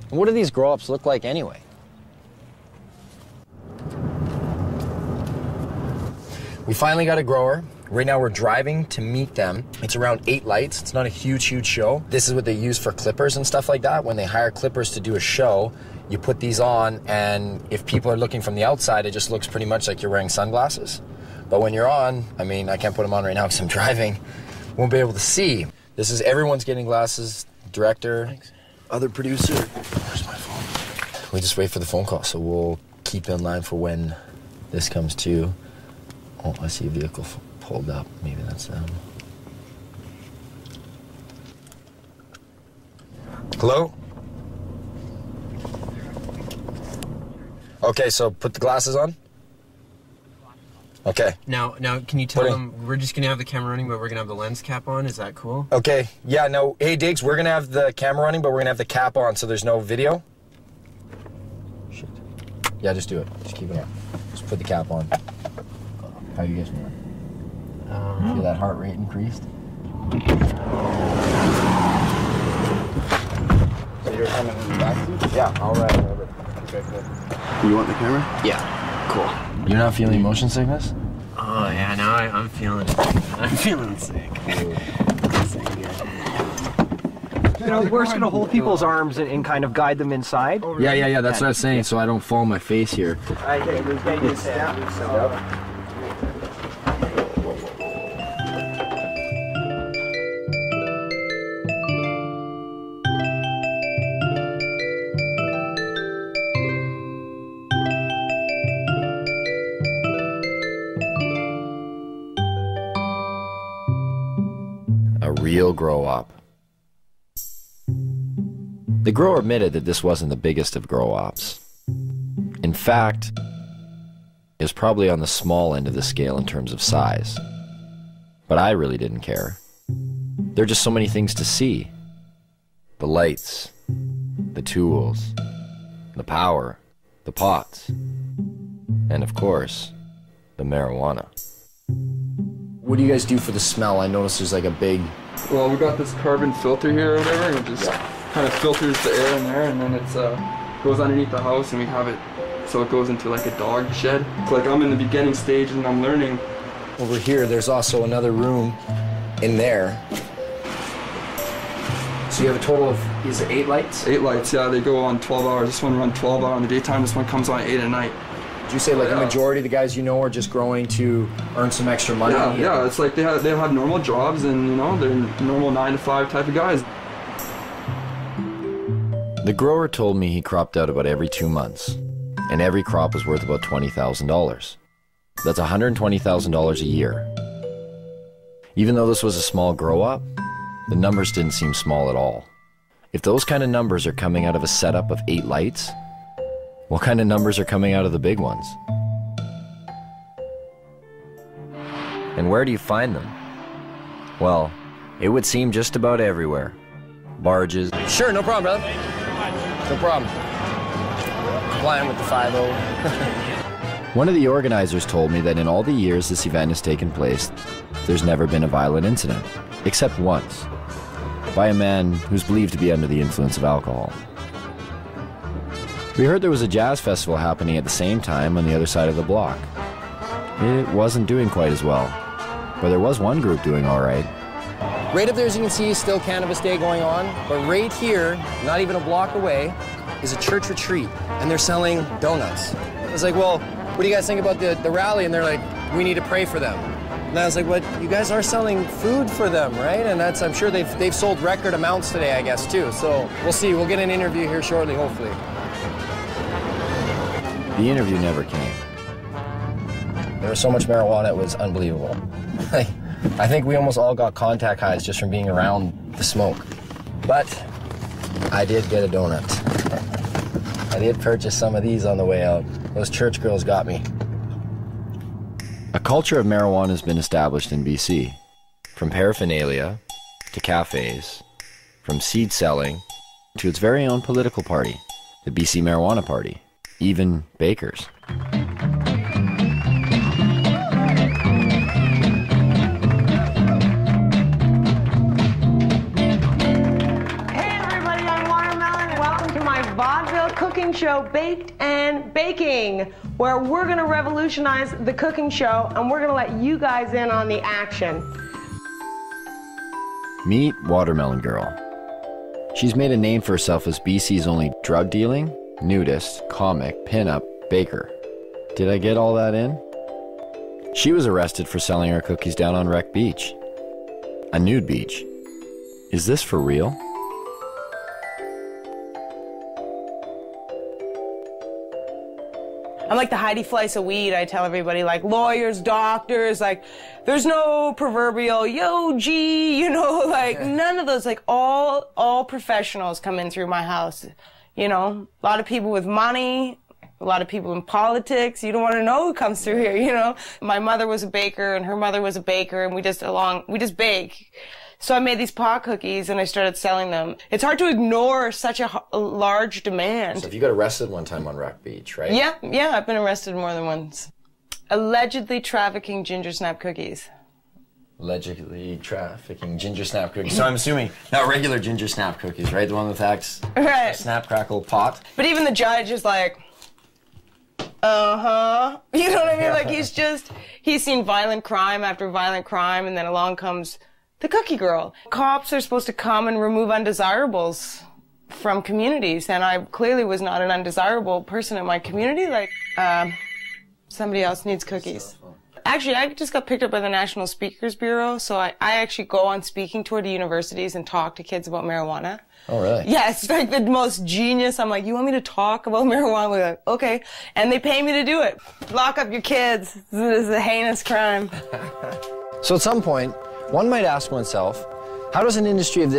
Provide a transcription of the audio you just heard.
And what do these grow-ups look like anyway? We finally got a grower. Right now we're driving to meet them. It's around 8 lights. It's not a huge show. This is what they use for clippers and stuff like that. When they hire clippers to do a show, you put these on, and if people are looking from the outside, it just looks pretty much like you're wearing sunglasses. But when you're on, I mean, I can't put them on right now because I'm driving. Won't be able to see. This is everyone's getting glasses. Director, thanks. Other producer. Where's my phone? We just wait for the phone call, so we'll keep in line for when this comes to. Oh, I see a vehicle pulled up. Maybe that's them. Hello? Okay, so put the glasses on. Okay. Now, can you tell them we're just gonna have the camera running, but we're gonna have the lens cap on? Is that cool? Okay. Yeah. No. Hey, Diggs, we're gonna have the camera running, but we're gonna have the cap on, so there's no video. Shit. Yeah, just do it. Just keep it on. Just put the cap on. How you guys feeling? Feel that heart rate increased? So you're coming in the back seat? Yeah. All right. Okay. Cool. You want the camera? Yeah. Cool. You're not feeling motion sickness? Oh yeah, now I'm feeling it. I'm feeling sick. You know, we're just gonna hold people's arms and kind of guide them inside. Yeah. That's what I was saying, so I don't fall on my face here. A real grow-up. The grower admitted that this wasn't the biggest of grow-ops. In fact, it was probably on the small end of the scale in terms of size. But I really didn't care. There are just so many things to see. The lights, the tools, the power, the pots, and of course, the marijuana. What do you guys do for the smell? I noticed there's like a big... Well, we got this carbon filter here or whatever, and it just kind of filters the air in there, and then it's goes underneath the house, and we have it so it goes into like a dog shed. It's like I'm in the beginning stage and I'm learning. Over here, there's also another room in there. So you have a total of, is it 8 lights? 8 lights, yeah, they go on 12 hours. This one runs 12 hours in the daytime, this one comes on 8 at night. Did you say like the majority of the guys you know are just growing to earn some extra money? Yeah, it's like they have normal jobs, and you know, they're normal 9 to 5 type of guys. The grower told me he cropped out about every 2 months, and every crop was worth about $20,000. That's $120,000 a year. Even though this was a small grow-up, the numbers didn't seem small at all. If those kind of numbers are coming out of a setup of 8 lights, what kind of numbers are coming out of the big ones? And where do you find them? Well, it would seem just about everywhere. Barges. Sure, no problem, brother. Thank you very much. No problem. Complying with the 5-0. One of the organizers told me that in all the years this event has taken place, there's never been a violent incident, except once, by a man who's believed to be under the influence of alcohol. We heard there was a jazz festival happening at the same time on the other side of the block. It wasn't doing quite as well, but there was one group doing all right. Right up there, as you can see, is still Cannabis Day going on, but right here, not even a block away, is a church retreat, and they're selling donuts. I was like, well, what do you guys think about the rally? And they're like, we need to pray for them. And I was like, but you guys are selling food for them, right? And that's, I'm sure they've sold record amounts today, I guess, too. So we'll see. We'll get an interview here shortly, hopefully. The interview never came. There was so much marijuana, it was unbelievable. I think we almost all got contact highs just from being around the smoke. But I did get a donut. I did purchase some of these on the way out. Those church girls got me. A culture of marijuana has been established in BC. From paraphernalia to cafes, from seed selling to its very own political party, the BC Marijuana Party. Even bakers. Hey everybody, I'm Watermelon and welcome to my vaudeville cooking show, Baked and Baking, where we're gonna revolutionize the cooking show and we're gonna let you guys in on the action. Meet Watermelon Girl. She's made a name for herself as BC's only drug dealing, nudist, comic, pinup, baker. Did I get all that in? She was arrested for selling her cookies down on Wreck Beach. A nude beach. Is this for real? I'm like the Heidi Fleiss of weed. I tell everybody, like lawyers, doctors, like there's no proverbial yo G, you know, like none of those. Like all professionals come in through my house. You know, a lot of people with money, a lot of people in politics. You don't want to know who comes through here, you know. My mother was a baker and her mother was a baker, and we just bake. So I made these pot cookies and I started selling them. It's hard to ignore such a large demand. So if you got arrested one time on Wreck Beach, right? Yeah, I've been arrested more than once. Allegedly trafficking ginger snap cookies. Allegedly trafficking ginger snap cookies. So I'm assuming not regular ginger snap cookies, right? The one with acts right. Snap crackle pot. But even the judge is like, uh-huh. You know what I mean? Like he's seen violent crime after violent crime, and then along comes the cookie girl. Cops are supposed to come and remove undesirables from communities, and I clearly was not an undesirable person in my community. Like, somebody else needs cookies. Actually, I just got picked up by the National Speakers Bureau, so I actually go on speaking tour to universities and talk to kids about marijuana. Oh, really? Yeah, it's like the most genius. I'm like, you want me to talk about marijuana? We're like, okay. And they pay me to do it. Lock up your kids. This is a heinous crime. So at some point, one might ask oneself, how does an industry of this